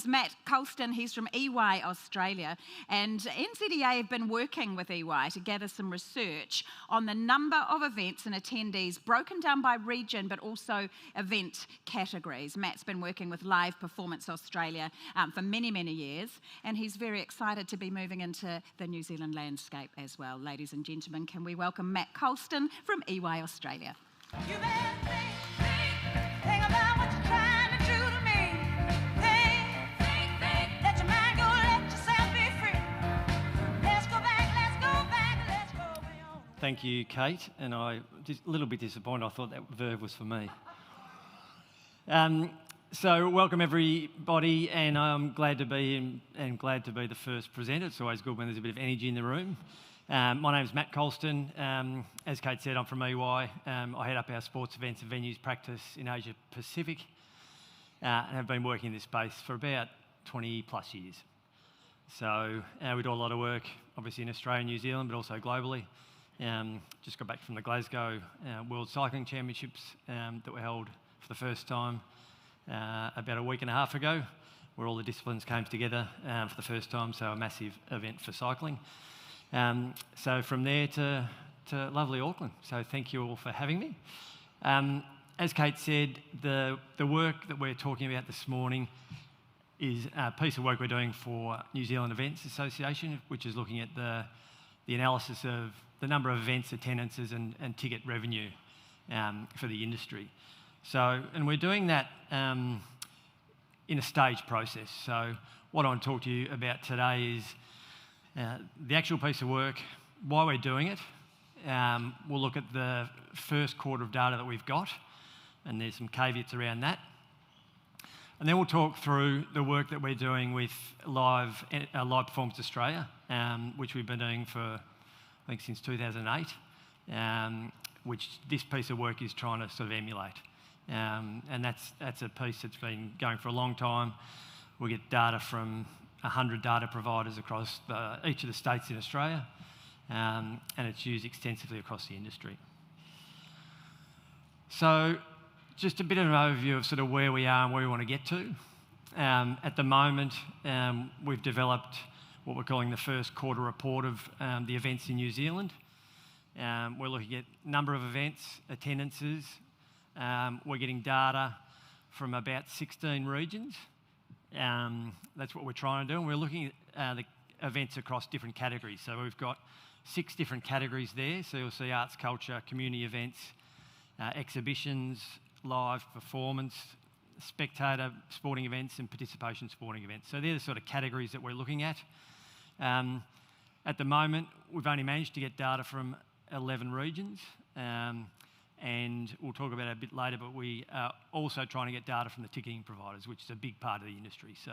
Matt Colston. He's from EY Australia, and NZEA have been working with EY to gather some research on the number of events and attendees broken down by region, but also event categories. Matt's been working with Live Performance Australia for many, many years, and he's very excited to be moving into the New Zealand landscape as well. Ladies and gentlemen, can we welcome Matt Colston from EY Australia. You better think about what you're trying to do to me. Think, let your mind go, let yourself be free. Let's go back, let's go beyond. Thank you, Kate, and I'm just a little bit disappointed. I thought that verb was for me. So welcome everybody, and I'm glad to be and glad to be the first presenter. It's always good when there's a bit of energy in the room. My name is Matt Colston. As Kate said, I'm from EY. I head up our sports events and venues practice in Asia Pacific and have been working in this space for about 20 plus years. So we do a lot of work, obviously in Australia and New Zealand, but also globally. Just got back from the Glasgow World Cycling Championships that were held for the first time about a week and a half ago, where all the disciplines came together for the first time, so a massive event for cycling. So from there to lovely Auckland. So thank you all for having me. As Kate said, the work that we're talking about this morning is a piece of work we're doing for New Zealand Events Association, which is looking at the analysis of the number of events, attendances and ticket revenue for the industry. So, and we're doing that in a staged process. So what I want to talk to you about today is the actual piece of work, why we're doing it. We'll look at the first quarter of data that we've got, and there's some caveats around that. And then we'll talk through the work that we're doing with Live Performance Australia, which we've been doing for, I think, since 2008, which this piece of work is trying to sort of emulate. And that's a piece that's been going for a long time. We get data from 100 data providers across each of the states in Australia, and it's used extensively across the industry. So just a bit of an overview of sort of where we are and where we want to get to. At the moment, we've developed what we're calling the first quarter report of the events in New Zealand. We're looking at number of events, attendances. We're getting data from about 16 regions. That's what we're trying to do, and we're looking at the events across different categories. So we've got 6 different categories there. So you'll see arts, culture, community events, exhibitions, live performance, spectator sporting events and participation sporting events. So they're the sort of categories that we're looking at. At the moment, we've only managed to get data from 11 regions. And we'll talk about it a bit later, but we are also trying to get data from the ticketing providers, which is a big part of the industry. So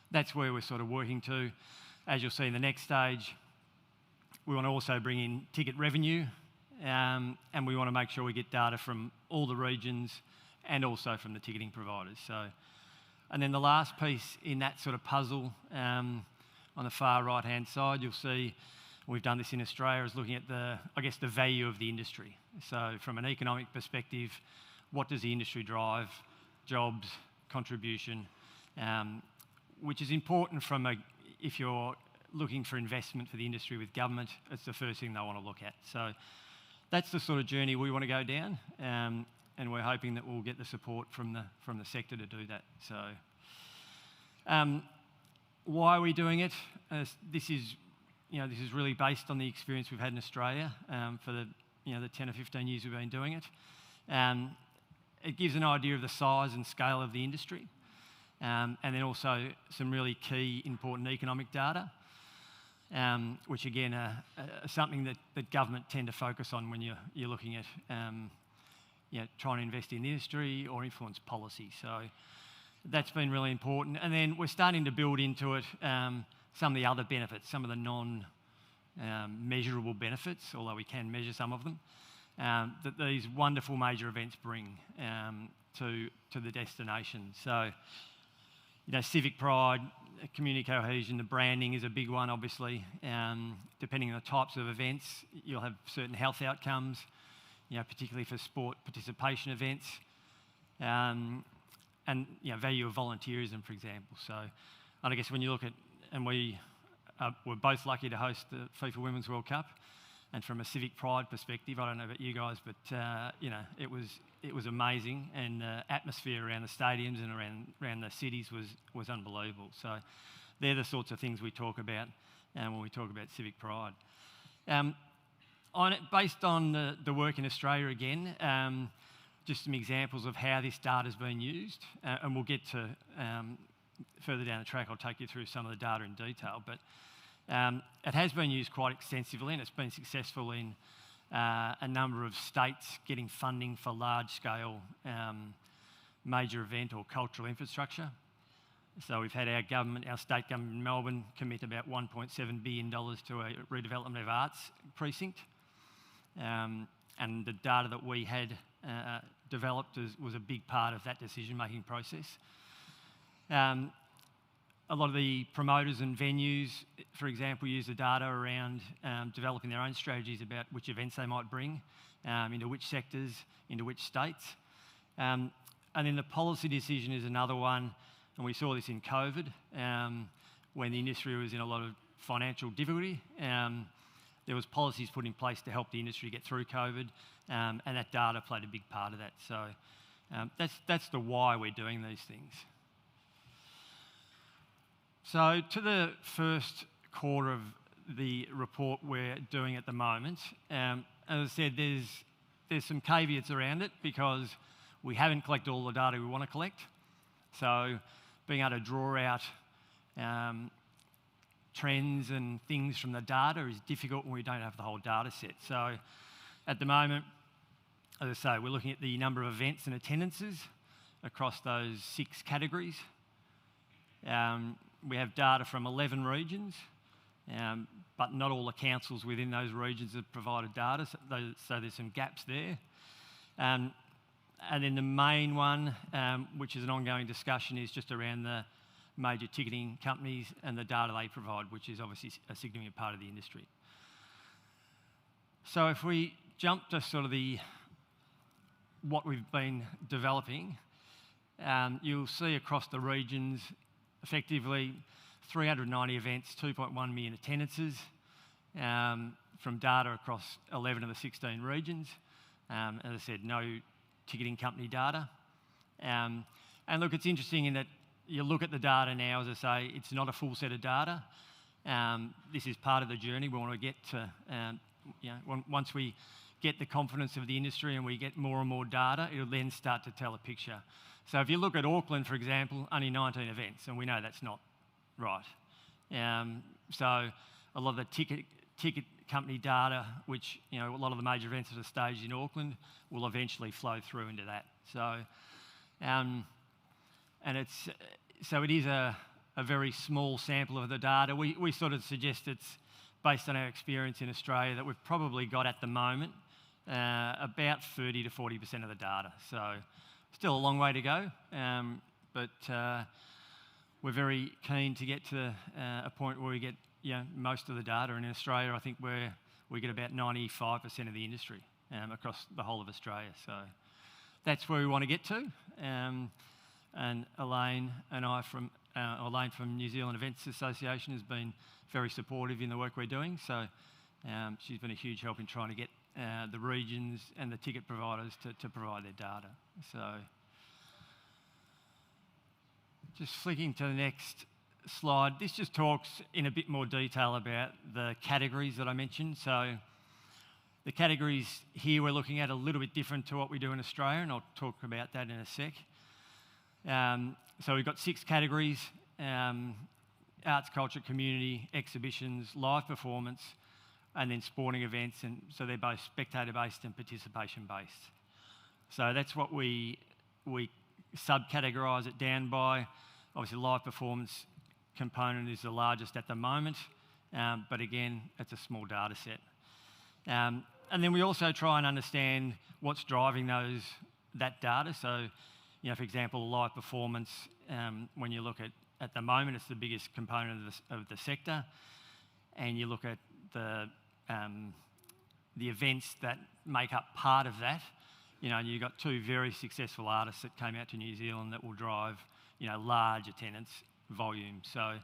that's where we're sort of working to. As you'll see in the next stage, we want to also bring in ticket revenue, and we want to make sure we get data from all the regions and also from the ticketing providers. So, and then the last piece in that sort of puzzle, on the far right-hand side, you'll see we've done this in Australia, is looking at the value of the industry. So from an economic perspective, what does the industry drive? Jobs, contribution, which is important if you're looking for investment for the industry with government, it's the first thing they want to look at. So that's the sort of journey we want to go down, and we're hoping that we'll get the support from the sector to do that. So why are we doing it? This is really based on the experience we've had in Australia for the 10 or 15 years we've been doing it. It gives an idea of the size and scale of the industry, and then also some really key important economic data, which again are something that government tend to focus on when you're looking at trying to invest in the industry or influence policy. So that's been really important. And then we're starting to build into it some of the other benefits, some of the non-measurable benefits, although we can measure some of them, that these wonderful major events bring to the destination. So, civic pride, community cohesion, the branding is a big one, obviously. Depending on the types of events, you'll have certain health outcomes, particularly for sport participation events. And and value of volunteerism, for example. So, and I guess when you look at, and we're both lucky to host the FIFA Women's World Cup, and from a civic pride perspective, I don't know about you guys, but it was amazing, and the atmosphere around the stadiums and around the cities was unbelievable. So, they're the sorts of things we talk about when we talk about civic pride. Based on the work in Australia again, just some examples of how this data has been used, and we'll get to further down the track. I'll take you through some of the data in detail, but it has been used quite extensively, and it's been successful in a number of states getting funding for large-scale major event or cultural infrastructure. So we've had our state government in Melbourne commit about $1.7 billion to a redevelopment of arts precinct. And the data that we had developed was a big part of that decision-making process. A lot of the promoters and venues, for example, use the data around developing their own strategies about which events they might bring, into which sectors, into which states. And then the policy decision is another one, and we saw this in COVID, when the industry was in a lot of financial difficulty. There was policies put in place to help the industry get through COVID, and that data played a big part of that. So that's the why we're doing these things. So to the first quarter of the report we're doing at the moment, as I said, there's some caveats around it because we haven't collected all the data we want to collect. So being able to draw out trends and things from the data is difficult when we don't have the whole data set. So at the moment, as I say, we're looking at the number of events and attendances across those 6 categories. We have data from 11 regions, but not all the councils within those regions have provided data, so there's some gaps there. And then the main one, which is an ongoing discussion, is just around the major ticketing companies and the data they provide, which is obviously a significant part of the industry. So if we jump to sort of what we've been developing, you'll see across the regions, effectively 390 events, 2.1 million attendances, from data across 11 of the 16 regions. As I said, no ticketing company data. And look, it's interesting in that you look at the data now, as I say, it's not a full set of data. This is part of the journey. We want to get to, once we get the confidence of the industry and we get more and more data, it'll then start to tell a picture. So if you look at Auckland, for example, only 19 events, and we know that's not right. So a lot of the ticket company data, which a lot of the major events that are staged in Auckland, will eventually flow through into that. So, so it is a very small sample of the data. We sort of suggest it's based on our experience in Australia that we've probably got at the moment about 30 to 40% of the data. So still a long way to go, but we're very keen to get to a point where we get most of the data. And in Australia, I think we get about 95% of the industry across the whole of Australia. So that's where we want to get to. And Elaine and I Elaine from New Zealand Events Association has been very supportive in the work we're doing. So she's been a huge help in trying to get the regions and the ticket providers to provide their data. So just flicking to the next slide. This just talks in a bit more detail about the categories that I mentioned. So the categories here we're looking at are a little bit different to what we do in Australia, and I'll talk about that in a sec. So we've got 6 categories: arts, culture, community, exhibitions, live performance, and then sporting events. And so they're both spectator-based and participation-based. So that's what we subcategorise it down by. Obviously, live performance component is the largest at the moment, but again, it's a small data set. And then we also try and understand what's driving that data. So, for example, live performance, when you look at the moment, it's the biggest component of the sector, and you look at the events that make up part of that, you've got two very successful artists that came out to New Zealand that will drive, large attendance volume. So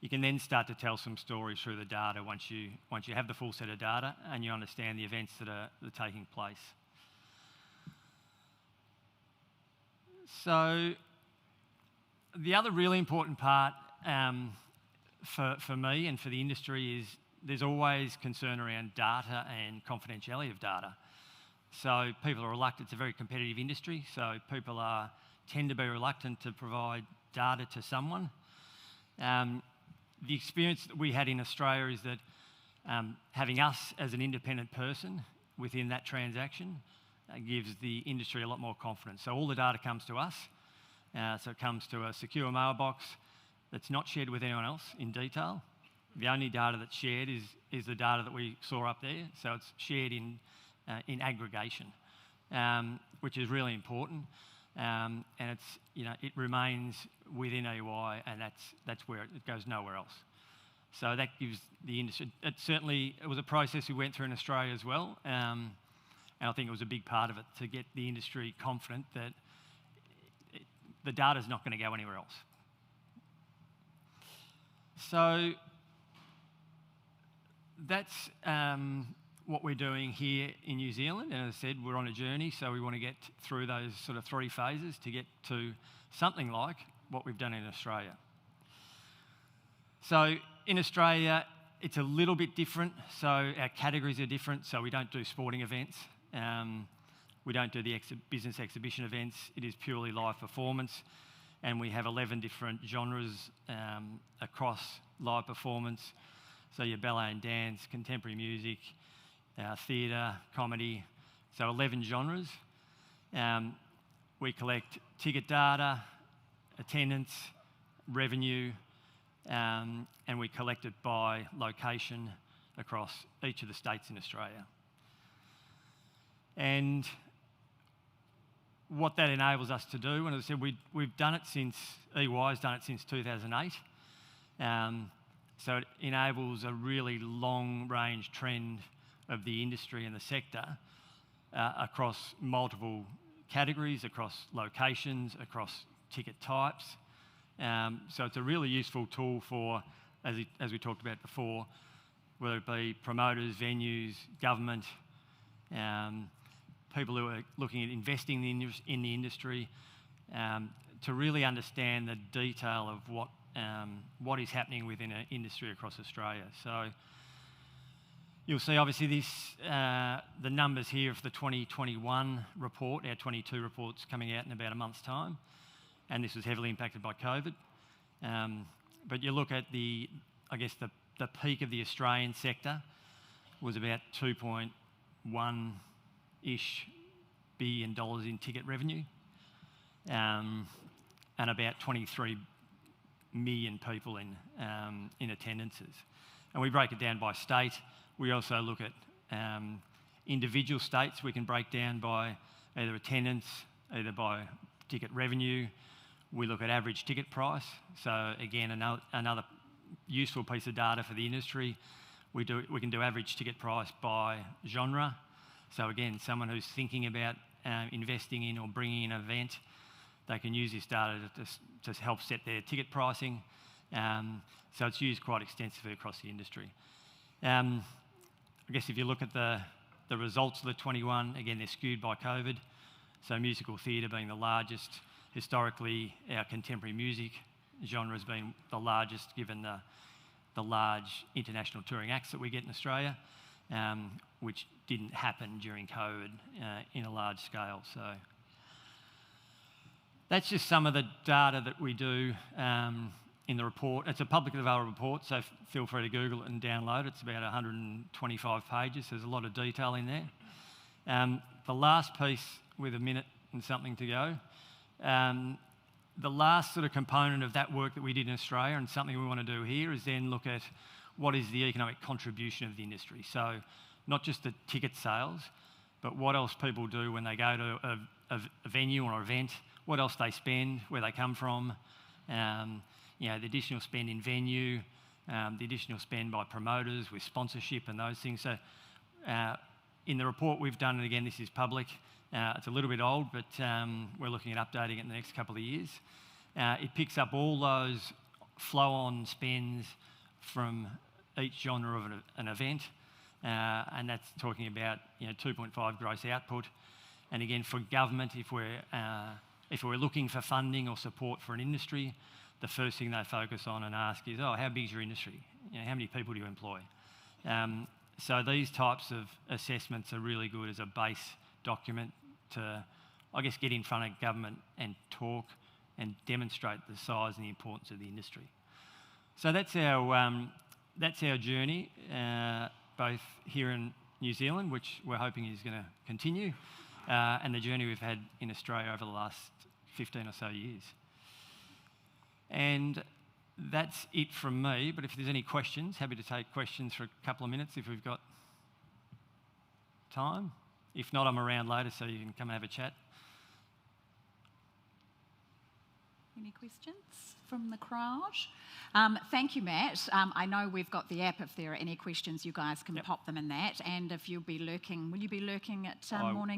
you can then start to tell some stories through the data once you have the full set of data and you understand the events that are taking place. So the other really important part for me and for the industry is there's always concern around data and confidentiality of data. So people are reluctant. It's a very competitive industry, so people tend to be reluctant to provide data to someone. The experience that we had in Australia is that having us as an independent person within that transaction gives the industry a lot more confidence. So all the data comes to us. So it comes to a secure mailbox that's not shared with anyone else in detail. The only data that's shared is the data that we saw up there. So it's shared in aggregation, which is really important. And it's, it remains within EY, and that's where it goes nowhere else. So that gives the industry. It was a process we went through in Australia as well, and I think it was a big part of it to get the industry confident that the data's not going to go anywhere else. So that's what we're doing here in New Zealand, and as I said, we're on a journey, so we want to get through those sort of three phases to get to something like what we've done in Australia. So in Australia, it's a little bit different, so our categories are different, so we don't do sporting events, we don't do the business exhibition events, it is purely live performance, and we have 11 different genres across live performance, so your ballet and dance, contemporary music, theatre, comedy, so 11 genres. We collect ticket data, attendance, revenue, and we collect it by location across each of the states in Australia. And what that enables us to do, and as I said, we've done it since, EY's done it since 2008, so it enables a really long-range trend of the industry and the sector across multiple categories, across locations, across ticket types. So it's a really useful tool for, as we talked about before, whether it be promoters, venues, government, people who are looking at investing in the industry, to really understand the detail of what is happening within an industry across Australia. So you'll see obviously the numbers here of the 2021 report, our 22 report's coming out in about a month's time, and this was heavily impacted by COVID. But you look at the peak of the Australian sector was about $2.1-ish billion in ticket revenue, and about 23 million people in attendances. And we break it down by state. We also look at individual states. We can break down by either attendance, either by ticket revenue. We look at average ticket price. So again, another useful piece of data for the industry. We can do average ticket price by genre. So again, someone who's thinking about investing in or bringing in an event, they can use this data to help set their ticket pricing. So it's used quite extensively across the industry. I guess if you look at the results of the 21, again, they're skewed by COVID. So musical theatre being the largest. Historically, our contemporary music genre has been the largest, given the large international touring acts that we get in Australia, which didn't happen during COVID in a large scale. So that's just some of the data that we do in the report. It's a publicly available report, so feel free to Google it and download it. It's about 125 pages. There's a lot of detail in there. The last piece, with a minute and something to go, the last sort of component of that work that we did in Australia, and something we want to do here, is then look at what is the economic contribution of the industry. So not just the ticket sales, but what else people do when they go to a venue or an event, what else they spend, where they come from, the additional spend in venue, the additional spend by promoters with sponsorship and those things. So in the report we've done, and again, this is public, It's a little bit old, but we're looking at updating it in the next couple of years. It picks up all those flow-on spends from each genre of an event, and that's talking about 2.5 gross output. And again, for government, if we're looking for funding or support for an industry, the first thing they focus on and ask is, oh, how big is your industry? How many people do you employ? So these types of assessments are really good as a base document to, I guess, get in front of government and talk and demonstrate the size and the importance of the industry. So that's our journey, both here in New Zealand, which we're hoping is going to continue, and the journey we've had in Australia over the last 15 or so years. And that's it from me, but if there's any questions, happy to take questions for a couple of minutes if we've got time. If not, I'm around later, so you can come and have a chat. Any questions from the crowd? Thank you, Matt. I know we've got the app. If there are any questions, you guys can pop them in that. And if you'll be lurking, will you be lurking at morning?